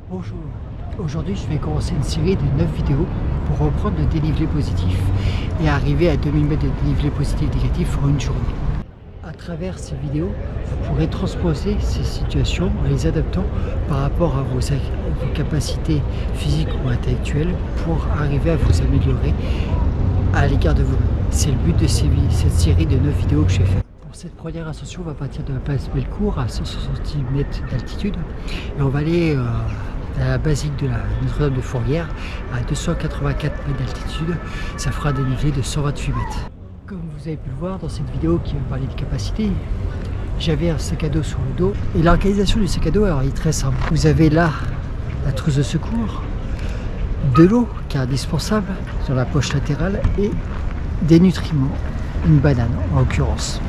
Bonjour, aujourd'hui je vais commencer une série de 9 vidéos pour reprendre le dénivelé positif et arriver à 2000 mètres de dénivelé positif négatif en une journée. À travers ces vidéos, vous pourrez transposer ces situations en les adaptant par rapport à vos capacités physiques ou intellectuelles pour arriver à vous améliorer à l'égard de vous. C'est le but de cette série de 9 vidéos que j'ai fait. Pour cette première ascension, on va partir de la place Bellecour à 160 mètres d'altitude et on va aller à la basique de la Notre-Dame de Fourvière à 284 mètres d'altitude. Ça fera un dénivelé de 128 mètres. Comme vous avez pu le voir dans cette vidéo qui va parler de capacité, j'avais un sac à dos sur le dos et l'organisation du sac à dos alors, est très simple. Vous avez là la trousse de secours, de l'eau qui est indispensable sur la poche latérale et des nutriments, une banane en l'occurrence.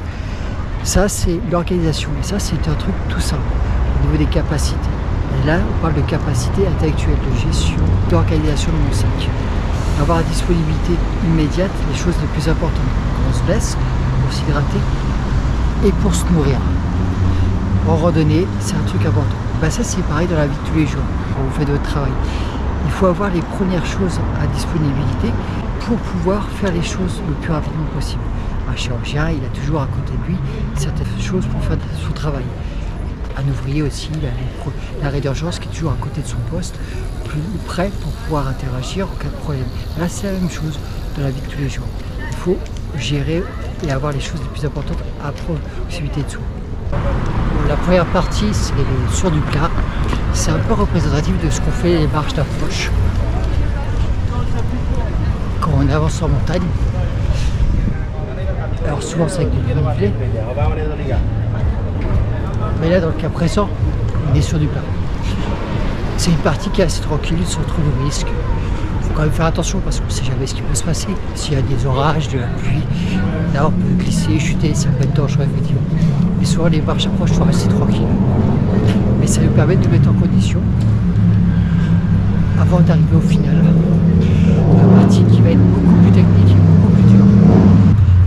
Ça c'est l'organisation et ça c'est un truc tout simple au niveau des capacités. Et là on parle de capacité intellectuelle, de gestion, d'organisation de mon sac. Avoir la disponibilité immédiate, les choses les plus importantes. Quand on se blesse, pour s'hydrater et pour se nourrir. En randonnée, c'est un truc important. Ben ça c'est pareil dans la vie de tous les jours, quand vous faites votre travail. Il faut avoir les premières choses à disponibilité pour pouvoir faire les choses le plus rapidement possible. Un chirurgien, il a toujours à côté de lui certaines choses pour faire son travail. Un ouvrier aussi, l'arrêt d'urgence qui est toujours à côté de son poste, plus prêt pour pouvoir interagir en cas de problème. Là, c'est la même chose dans la vie de tous les jours. Il faut gérer et avoir les choses les plus importantes à proximité de soi. Bon, la première partie, c'est sur du plat. C'est un peu représentatif de ce qu'on fait les marches d'approche. Quand on avance en montagne, alors souvent c'est avec du dénivelé, mais là dans le cas présent, on est sur du plat. C'est une partie qui est assez tranquille, sans trop de risques. Il faut quand même faire attention parce qu'on ne sait jamais ce qui peut se passer. S'il y a des orages, de la pluie, là on peut glisser, chuter, ça peut être dangereux effectivement. Mais souvent les marches approches sont rester tranquilles. Mais ça nous permet de nous mettre en condition avant d'arriver au final. La partie qui va être beaucoup plus technique et beaucoup plus dure.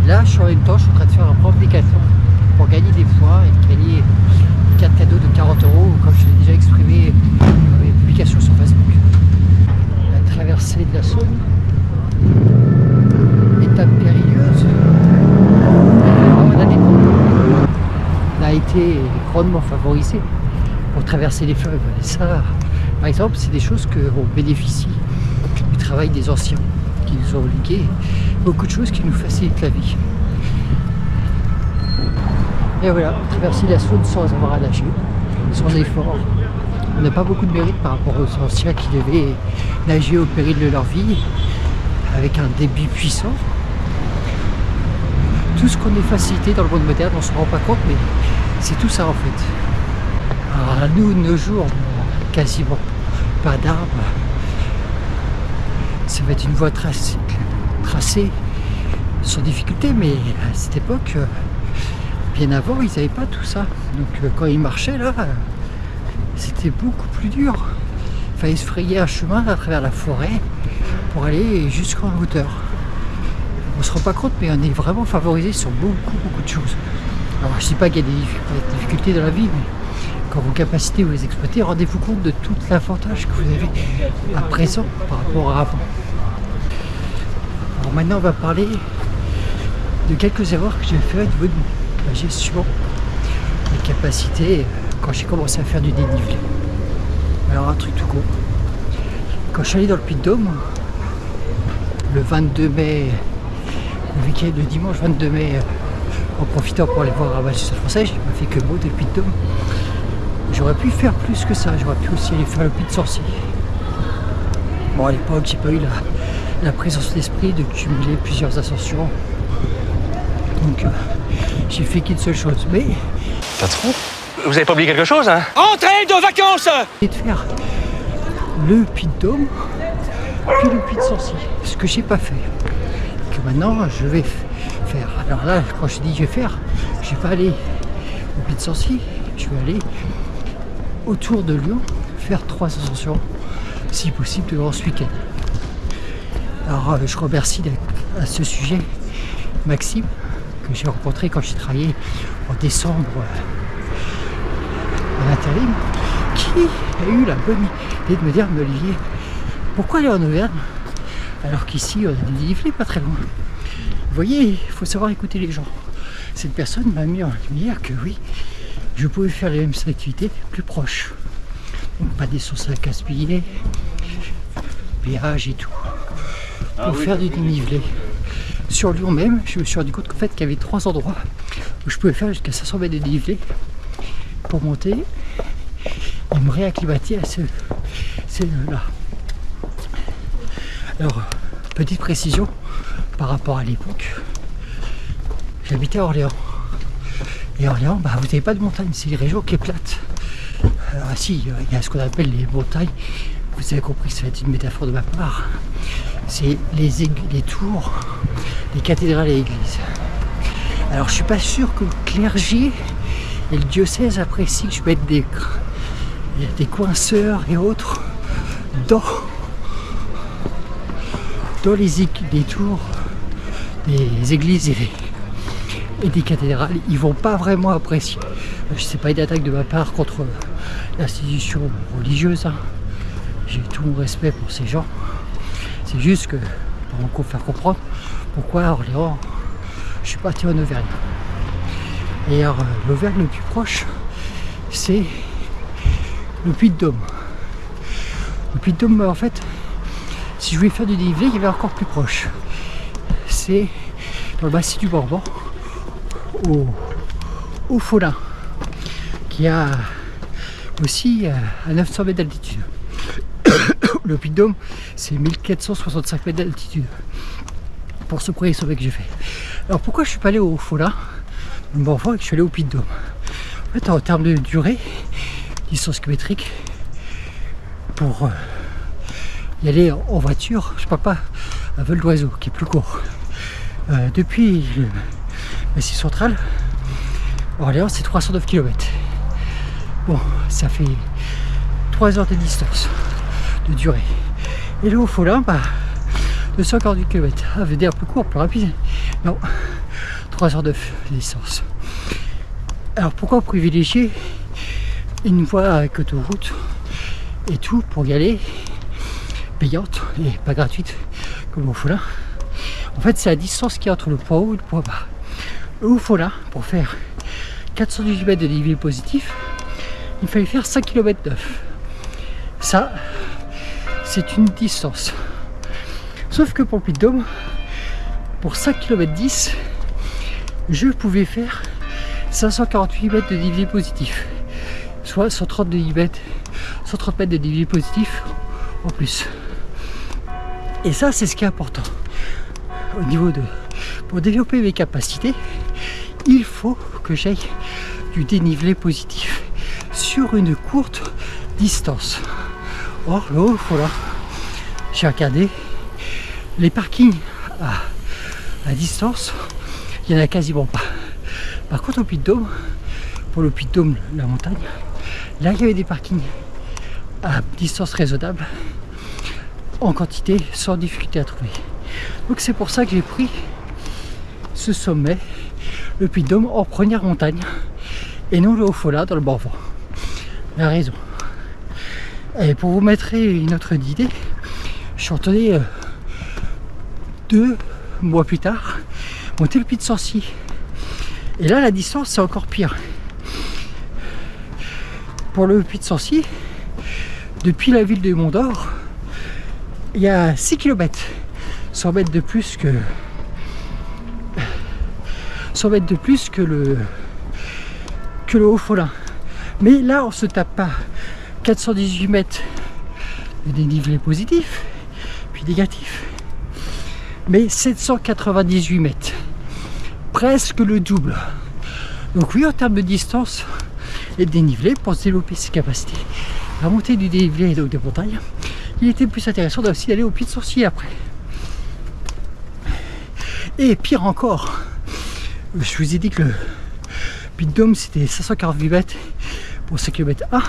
Là, en même temps, je suis en train de faire un propre décathlon pour gagner des points et gagner une carte cadeau de 40 €, comme je l'ai déjà exprimé dans mes publications sur Facebook. La traversée de la Saône, étape périlleuse. On a été grandement favorisé pour traverser les fleuves. Et ça, par exemple, c'est des choses qu'on bénéficie du travail des anciens qui nous ont légué beaucoup de choses qui nous facilitent la vie. Et voilà, traverser la Saône sans avoir à nager, sans effort. On n'a pas beaucoup de mérite par rapport aux anciens qui devaient nager au péril de leur vie, avec un débit puissant. Tout ce qu'on est facilité dans le monde moderne, on ne se rend pas compte, mais c'est tout ça en fait. Alors nous, nos jours, quasiment pas d'arbres. Ça va être une voie tracée sans difficulté, mais à cette époque, bien avant, ils n'avaient pas tout ça. Donc quand ils marchaient là, c'était beaucoup plus dur. Il fallait se frayer un chemin à travers la forêt pour aller jusqu'en hauteur. On se rend pas compte, mais on est vraiment favorisé sur beaucoup de choses. Alors je ne dis pas qu'il y a des difficultés dans la vie, mais quand vos capacités vous les exploitez, rendez-vous compte de tout l'avantage que vous avez à présent par rapport à avant. Alors maintenant on va parler de quelques erreurs que j'ai fait au niveau de la gestion des capacités quand j'ai commencé à faire du dénivelé. Alors un truc tout con. Quand je suis allé dans le Puy-de-Dôme, le 22 mai, le week-end, le dimanche 22 mai, en profitant pour aller voir un match du Stade Français, j'ai pas fait que mot de Puy-de-Dôme. J'aurais pu faire plus que ça, j'aurais pu aussi aller faire le Puy de Sancy. Bon, à l'époque, j'ai pas eu la présence d'esprit de cumuler plusieurs ascensions. Donc, j'ai fait qu'une seule chose. Mais. Patron, vous avez pas oublié quelque chose, hein? Entrée de vacances! Et de faire le Puy-de-Dôme, puis le Puy de Sancy. Ce que j'ai pas fait. Que maintenant, je vais faire. Alors là, quand je dis je vais faire, je vais pas aller au Puy de Sancy, je vais aller autour de Lyon, faire 3 ascensions, si possible, durant ce week-end. Alors je remercie à ce sujet Maxime, que j'ai rencontré quand j'ai travaillé en décembre à l'intérim, qui a eu la bonne idée de me dire, mais Olivier, pourquoi aller en Auvergne alors qu'ici on a des dénivelés pas très loin? Vous voyez, il faut savoir écouter les gens. Cette personne m'a mis en lumière que oui, je pouvais faire les mêmes activités plus proches. Donc pas des sources à gaspiller, péage et tout. Pour faire du dénivelé. Sur Lyon même, je me suis rendu compte qu'en fait qu'il y avait 3 endroits où je pouvais faire jusqu'à 500 mètres de dénivelé pour monter et me réacclimater à ce là. Alors, petite précision par rapport à l'époque, j'habitais à Orléans. Et Orléans, bah, vous n'avez pas de montagne, c'est une région qui est plate. Alors si, il y a ce qu'on appelle les montagnes, vous avez compris que ça va être une métaphore de ma part. C'est les tours, les cathédrales et églises. Alors je suis pas sûr que le clergé et le diocèse apprécient que je mette des coinceurs et autres dans les tours des églises et des cathédrales. Ils vont pas vraiment apprécier. C'est pas une attaque de ma part contre l'institution religieuse, hein. J'ai tout mon respect pour ces gens. C'est juste que pour me faire comprendre pourquoi à Orléans je suis parti en Auvergne. Et alors l'Auvergne le plus proche, c'est le Puy-de-Dôme. Le Puy-de-Dôme, en fait, si je voulais faire du dénivelé, il y avait encore plus proche. C'est dans le massif du Morvan, au Folin, qui a aussi à 900 mètres d'altitude. Le Puy-de-Dôme, c'est 1465 mètres d'altitude pour ce premier sommet que j'ai fait. Alors pourquoi je suis pas allé au Folin, le Morvan, et que je suis allé au Puy-de-Dôme? En fait, en termes de durée, distance kilométrique, pour y aller en voiture, je parle pas à vol d'oiseau qui est plus court. Depuis le massif central, Orléans, c'est 309 km. Bon, ça fait 3 heures de distance de durée. Et le Haut-Folin, bah, 248 km. Ah, veut dire plus court, plus rapide. Non, 3 heures de distance. Alors pourquoi privilégier une voie avec autoroute et tout pour y aller, payante et pas gratuite comme au Folin? En fait, c'est la distance qui est entre le point haut et le point bas. Le Haut-Folin, pour faire 418 mètres de dénivelé positif, il fallait faire 5 km 9. Ça, c'est une distance. Sauf que pour le Puy-de-Dôme, pour 5 km 10, je pouvais faire 548 mètres de dénivelé positif. Soit 130 mètres de dénivelé positif en plus. Et ça, c'est ce qui est important. Au niveau de... Pour développer mes capacités, il faut que j'aille du dénivelé positif sur une courte distance. Or, le Haut-Folin, j'ai regardé les parkings à distance, il n'y en a quasiment pas. Par contre, au Puy-de-Dôme, pour le Puy-de-Dôme, la montagne, là, il y avait des parkings à distance raisonnable, en quantité, sans difficulté à trouver. Donc c'est pour ça que j'ai pris ce sommet, le Puy-de-Dôme, en première montagne, et non le Haut-Folin dans le Morvan. La raison. Et pour vous mettre une autre idée, je suis retourné 2 mois plus tard monter le Pic de Sancy. Et là, la distance, c'est encore pire. Pour le Pic de Sancy, depuis la ville de Mont-d'Or, il y a 6 km, 100 mètres de plus que 100 mètres de plus que le Haut-Folin. Mais là, on se tape pas 418 mètres de dénivelé positif, puis négatif, mais 798 mètres, presque le double. Donc oui, en termes de distance et de dénivelé, pour se développer ses capacités à monter du dénivelé et donc des montagnes, il était plus intéressant aussi d'aller au Pic de Sancy après. Et pire encore, je vous ai dit que le Puy-de-Dôme c'était 548 mètres pour 5 km 1.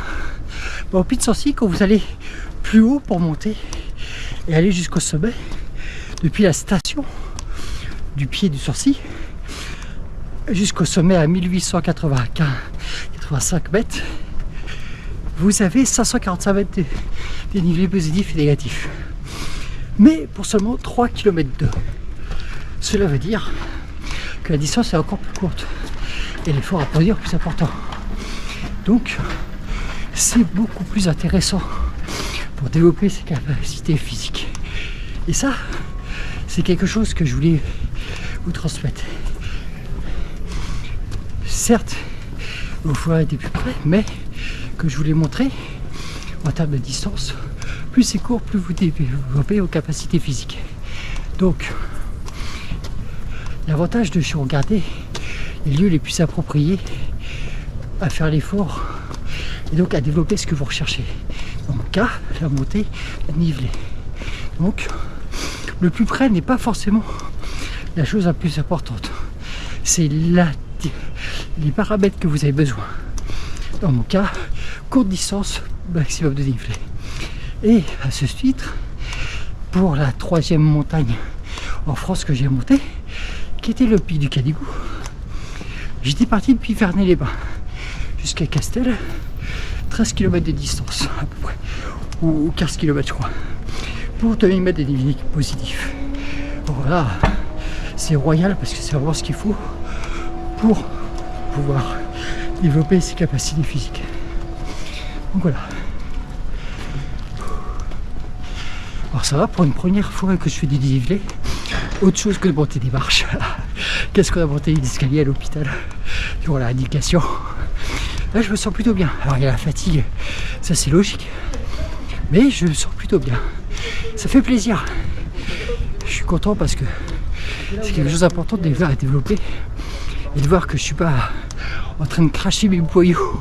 Au Pic de Sancy, quand vous allez plus haut pour monter et aller jusqu'au sommet, depuis la station du pied du Sancy jusqu'au sommet à 1885 mètres, vous avez 545 mètres de dénivelé positif et négatif. Mais pour seulement 3 km 2. Cela veut dire que la distance est encore plus courte et l'effort à produire plus important. Donc, c'est beaucoup plus intéressant pour développer ses capacités physiques. Et ça, c'est quelque chose que je voulais vous transmettre. Certes, il faut être plus près, mais que je voulais montrer en termes de distance, plus c'est court, plus vous développez vos capacités physiques. Donc, l'avantage de regarder les lieux les plus appropriés à faire l'effort et donc à développer ce que vous recherchez. Dans mon cas, la montée, la nivelée. Donc, le plus près n'est pas forcément la chose la plus importante. C'est les paramètres que vous avez besoin. Dans mon cas, courte distance, maximum de dénivelé. Et à ce titre, pour la 3e montagne en France que j'ai montée, qui était le pic du Canigou, j'étais parti depuis Vernet-les-Bains jusqu'à Castel, 13 km de distance à peu près, ou 15 km je crois, pour 2000 mètres de dénivelé positif. Voilà, c'est royal parce que c'est vraiment ce qu'il faut pour pouvoir développer ses capacités physiques. Donc voilà. Alors ça va pour une première fois que je fais du dénivelé, autre chose que de monter des marches. Qu'est-ce qu'on a monté des escaliers à l'hôpital sur la indication. Là je me sens plutôt bien. Alors il y a la fatigue, ça c'est logique, mais je me sens plutôt bien. Ça fait plaisir. Je suis content parce que c'est quelque chose d'important à développer et de voir que je suis pas en train de cracher mes boyaux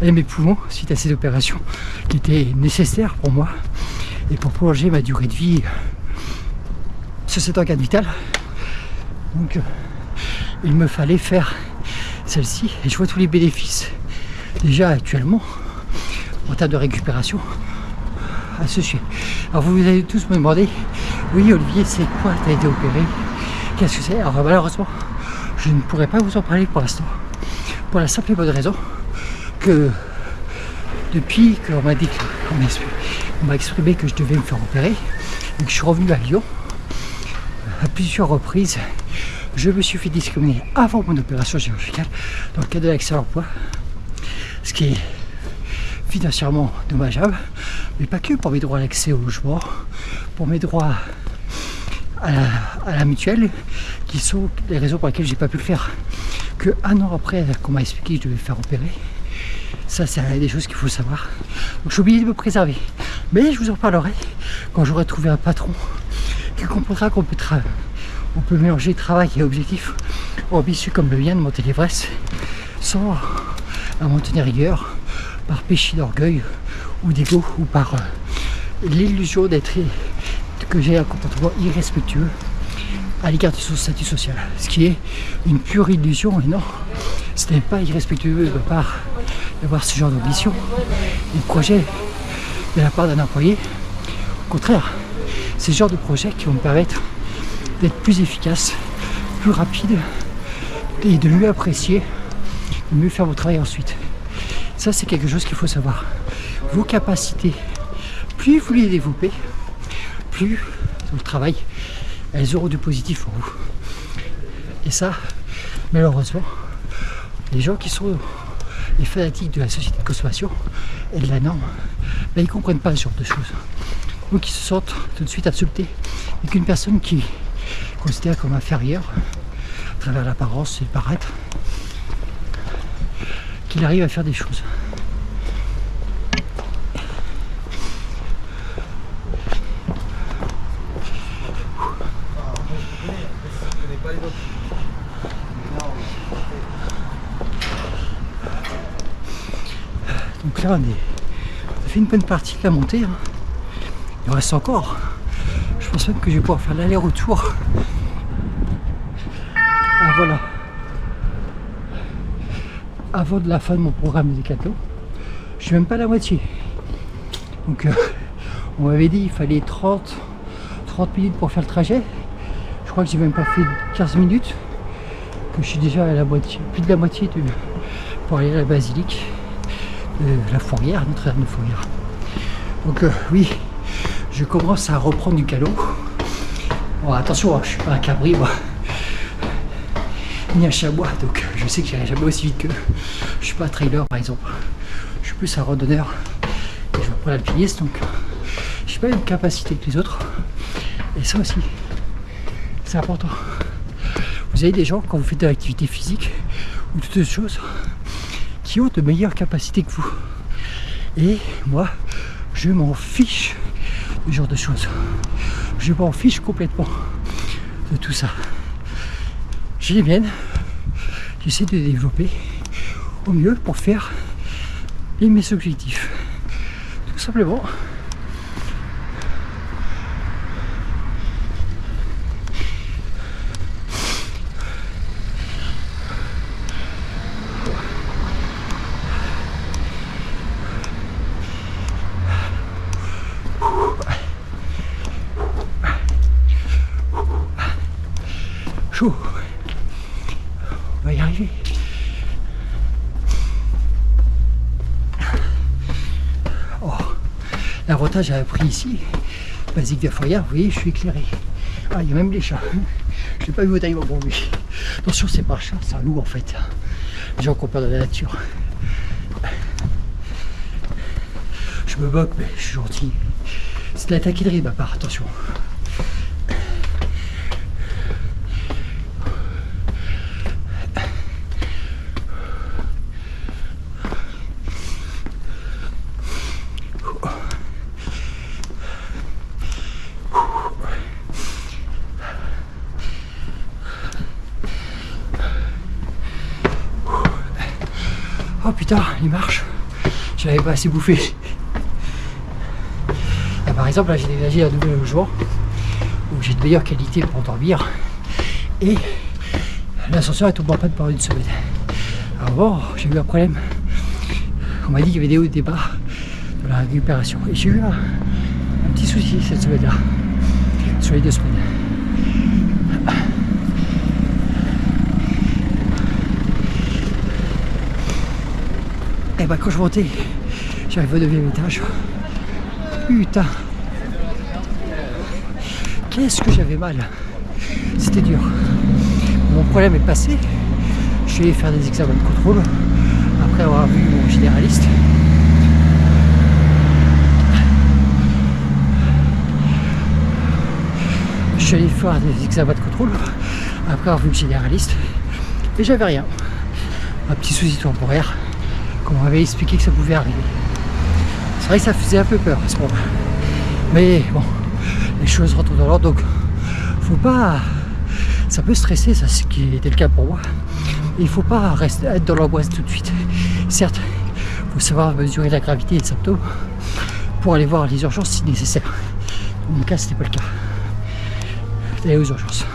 et mes poumons suite à cette opération qui était nécessaire pour moi et pour prolonger ma durée de vie sur cet organe vital. Donc il me fallait faire celle-ci et je vois tous les bénéfices déjà actuellement en termes de récupération à ce sujet. Alors vous allez tous me demander, oui Olivier, c'est quoi, tu as été opéré, qu'est-ce que c'est? Alors malheureusement je ne pourrais pas vous en parler pour l'instant, pour la simple et bonne raison que depuis qu'on m'a dit, on m'a exprimé que je devais me faire opérer et que je suis revenu à Lyon à plusieurs reprises, je me suis fait discriminer avant mon opération chirurgicale dans le cadre de l'accès à l'emploi, ce qui est financièrement dommageable, mais pas que pour mes droits à l'accès au logement, pour mes droits à la mutuelle, qui sont les raisons pour lesquelles j'ai pas pu le faire que un an après qu'on m'a expliqué que je devais me faire opérer. Ça, c'est des choses qu'il faut savoir. Donc je suis obligé de me préserver, mais je vous en parlerai quand j'aurai trouvé un patron qui comprendra qu'on peut mélanger travail et objectif ambitieux comme le mien de monter l'Everest sans un montagne rigueur, par péché d'orgueil ou d'ego ou par l'illusion que j'ai un comportement irrespectueux à l'égard de son statut social, ce qui est une pure illusion. Et non, ce n'est pas irrespectueux de ma part d'avoir ce genre d'ambition et de projet de la part d'un employé. Au contraire, c'est ce genre de projet qui vont me permettre d'être plus efficace, plus rapide et de mieux apprécier, de mieux faire mon travail ensuite. Ça, c'est quelque chose qu'il faut savoir. Vos capacités, plus vous les développez, plus le travail, elles auront du positif pour vous. Et ça, malheureusement, les gens qui sont les fanatiques de la société de consommation et de la norme, ben, ils ne comprennent pas ce genre de choses. Donc ils se sentent tout de suite insultés. Et qu'une personne qui considère comme inférieure, à travers l'apparence et le paraître, qu'il arrive à faire des choses. Donc là, on a fait une bonne partie de la montée. Hein. Il reste encore. Je pense même que je vais pouvoir faire l'aller-retour. Ah voilà. Avant de la fin de mon programme de Décathlon, je suis même pas à la moitié. Donc on m'avait dit qu'il fallait 30 minutes pour faire le trajet. Je crois que j'ai même pas fait 15 minutes, que je suis déjà à la moitié, plus de la moitié pour aller à la basilique. la Fourrière, Notre-Dame de Fourrière. Donc oui, je commence à reprendre du calot. Bon, attention, je suis pas un cabri moi, ni un chamois, donc je sais que j'irai jamais aussi vite que je suis pas un trailer par exemple. Je suis plus un randonneur et je vais pas l'alpiniste, donc je n'ai pas la même capacité que les autres. Et ça aussi, c'est important. Vous avez des gens, quand vous faites de l'activité physique ou toutes autres choses, qui ont de meilleures capacités que vous. Et moi, je m'en fiche de ce genre de choses. Je m'en fiche complètement de tout ça. J'ai les miennes, j'essaie de les développer au mieux pour faire mes objectifs. Tout simplement. Chaud. On va y arriver. Oh, l'avantage à appris ici, basique de Fourrière, vous voyez, je suis éclairé. Ah, il y a même les chats. Je l'ai pas vu au taille bon lui. Attention, c'est pas un chat, c'est un loup en fait. Les gens qui ont peur de la nature. Je me moque, mais je suis gentil. C'est de la taquinerie de ma part, attention. Oh putain, il marche. J'avais pas assez bouffé. Là, par exemple, là j'ai déménagé un nouvel logement où j'ai de meilleure qualité pour dormir. Et l'ascenseur est tombé en panne pendant une semaine. Alors bon, j'ai eu un problème. On m'a dit qu'il y avait des hauts et des bas de la récupération. Et j'ai eu un petit souci cette semaine-là. Sur les 2 semaines. Et bah quand je montais, j'arrive au 9e étage. Putain, qu'est-ce que j'avais mal. C'était dur. Mon problème est passé. Je suis allé faire des examens de contrôle après avoir vu mon généraliste. Je suis allé faire des examens de contrôle après avoir vu le généraliste. Et j'avais rien. Un petit souci temporaire. Qu'on m'avait expliqué que ça pouvait arriver. C'est vrai que ça faisait un peu peur à ce moment-là. Mais bon, les choses rentrent dans l'ordre, donc faut pas. Ça peut stresser, ça, ce qui était le cas pour moi. Et il faut pas être dans l'angoisse tout de suite. Certes, il faut savoir mesurer la gravité des symptômes pour aller voir les urgences si nécessaire. Dans mon cas, c'était pas le cas. D'aller aux urgences.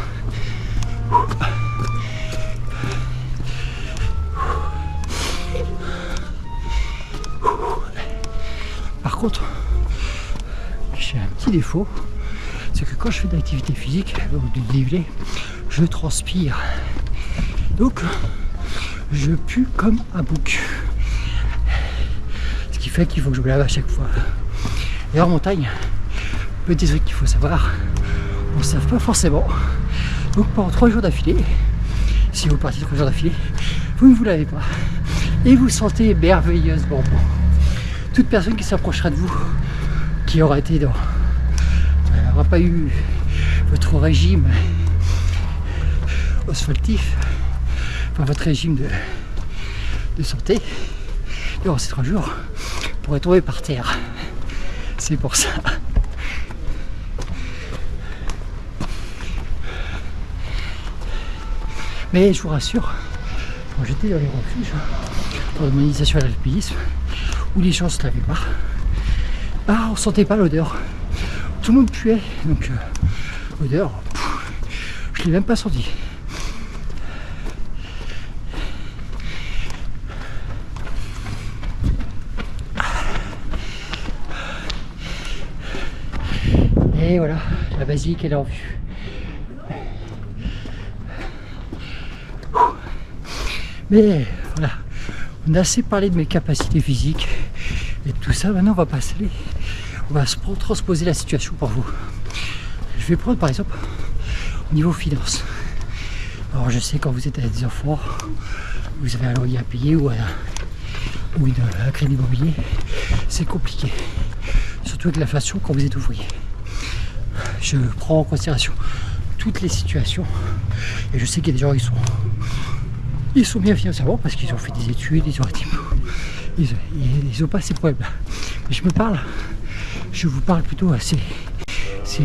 Par contre, j'ai un petit défaut, c'est que quand je fais de l'activité physique ou du dénivelé, je transpire. Donc, je pue comme un bouc. Ce qui fait qu'il faut que je me lave à chaque fois. Et en montagne, petit truc qu'il faut savoir, on ne savent pas forcément. Donc pendant 3 jours d'affilée, si vous partez 3 jours d'affilée, vous ne vous lavez pas. Et vous sentez merveilleusement bon. Toute personne qui s'approchera de vous, qui aura été dans, n'aura pas eu votre régime asphaltif, enfin votre régime de santé, durant ces 3 jours, pourrait tomber par terre. C'est pour ça. Mais je vous rassure, quand j'étais dans les refuges, pour mon initiation à l'alpinisme, où les gens se lavaient pas, bah, on sentait pas l'odeur. Tout le monde puait, donc odeur, je l'ai même pas senti. Et voilà, la basilique elle est en vue. Mais voilà, On a assez parlé de mes capacités physiques et de tout ça. Maintenant, on va se transposer la situation pour vous. Je vais prendre par exemple au niveau finance. Alors je sais quand vous êtes avec des enfants, vous avez un loyer à payer ou un crédit immobilier, c'est compliqué. Surtout avec l'inflation quand vous êtes ouvrier. Je prends en considération toutes les situations et je sais qu'il y a des gens ils sont bien financièrement parce qu'ils ont fait des études, ils ont pas ces problèmes là. Mais je vous parle plutôt à ces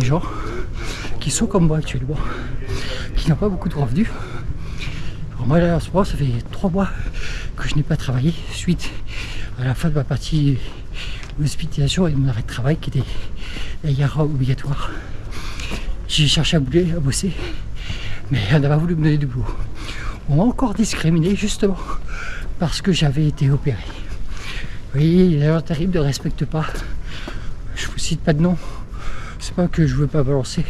gens qui sont comme moi actuellement, qui n'ont pas beaucoup de revenus. Alors moi là en ce moment ça fait 3 mois que je n'ai pas travaillé suite à la fin de ma partie hospitalisation et de mon arrêt de travail qui était hier obligatoire. J'ai cherché à bosser, mais on n'a pas voulu me donner du boulot. On m'a encore discriminé justement parce que j'avais été opéré. Oui, les agents terribles ne respectent pas. Je vous cite pas de nom. C'est pas que je veux pas balancer.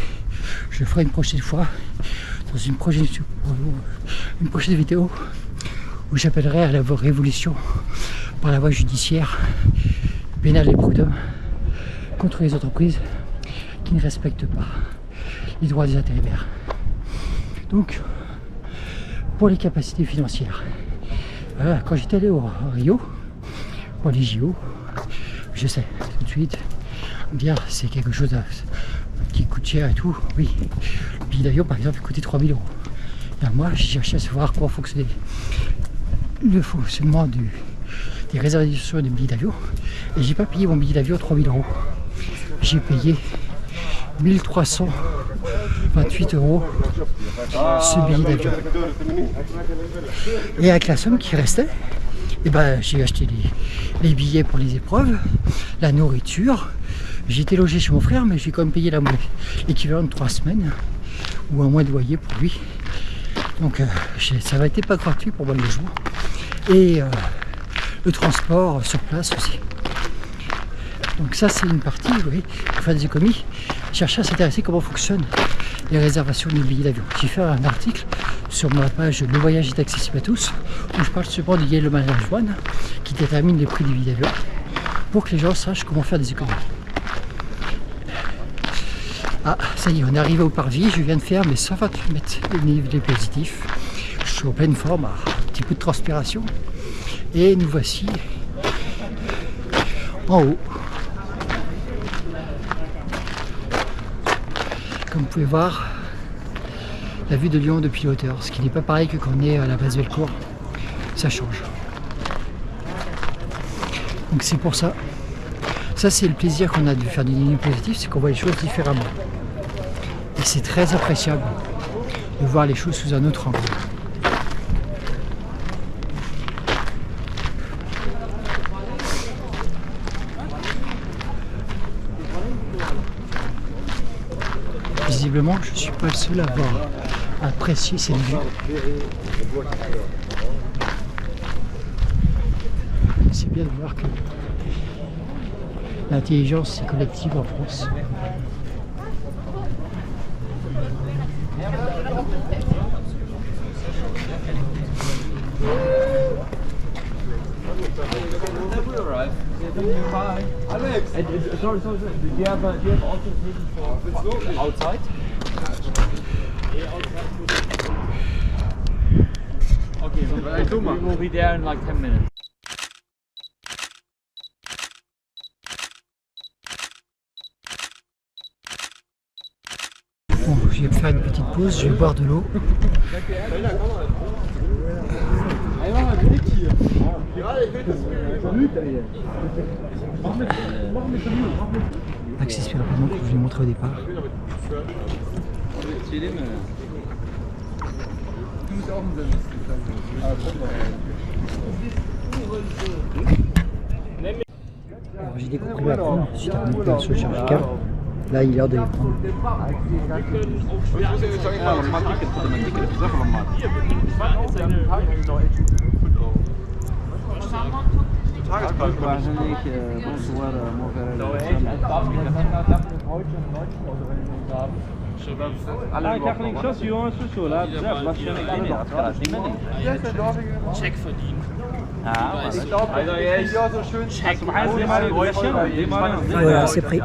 Je le ferai une prochaine fois dans une prochaine vidéo où j'appellerai à la révolution par la voie judiciaire, pénale et prud'homme contre les entreprises qui ne respectent pas les droits des intérimaires. Donc, pour les capacités financières, voilà, quand j'étais allé au Rio pour les JO, je sais tout de suite dire c'est quelque chose qui coûte cher et tout. Oui, le billet d'avion par exemple il coûtait 3 000 €. Et moi j'ai cherché à savoir comment fonctionnait le fonctionnement des réservations des billets d'avion et j'ai pas payé mon billet d'avion 3 000 €. J'ai payé 1 328 € ce billet d'avion. Et avec la somme qui restait, et ben, j'ai acheté les billets pour les épreuves, la nourriture. J'ai été logé chez mon frère, mais j'ai quand même payé l'équivalent de 3 semaines ou un mois de loyer pour lui. Donc ça n'a été pas gratuit pour moi le logement. Et le transport sur place aussi. Donc ça c'est une partie, vous voyez, pour faire des économies, chercher à s'intéresser comment fonctionnent les réservations des billets d'avion. J'ai fait un article sur ma page Le voyage est accessible à tous, où je parle souvent du Yellow Management qui détermine les prix des billets d'avion pour que les gens sachent comment faire des économies. Ah, ça y est, on est arrivé au parvis, je viens de faire mes 128 mètres de dénivelé positif. Je suis en pleine forme, un petit peu de transpiration. Et nous voici en haut. Comme vous pouvez voir, la vue de Lyon depuis la hauteur, ce qui n'est pas pareil que quand on est à la base Bellecour, ça change. Donc c'est pour ça. Ça c'est le plaisir qu'on a de faire du dénivelé positif, c'est qu'on voit les choses différemment. Et c'est très appréciable de voir les choses sous un autre angle. Visiblement, je ne suis pas le seul à avoir apprécié cette vue. C'est bien de voir que l'intelligence est collective en France. Alex, sorry. Do you have also for outside? Okay, so we will be there in like 10 minutes. Bon, je vais faire une petite pause, je vais boire de l'eau. Accessible rapidement que je vous ai montré au départ. Alors j'ai des comprimés à prendre suite à mon opération chirurgicale. Là il est l'heure de les prendre. Wahrscheinlich, bonsoir, Check verdienen. Also, ja, so schön. Voilà, c'est pris.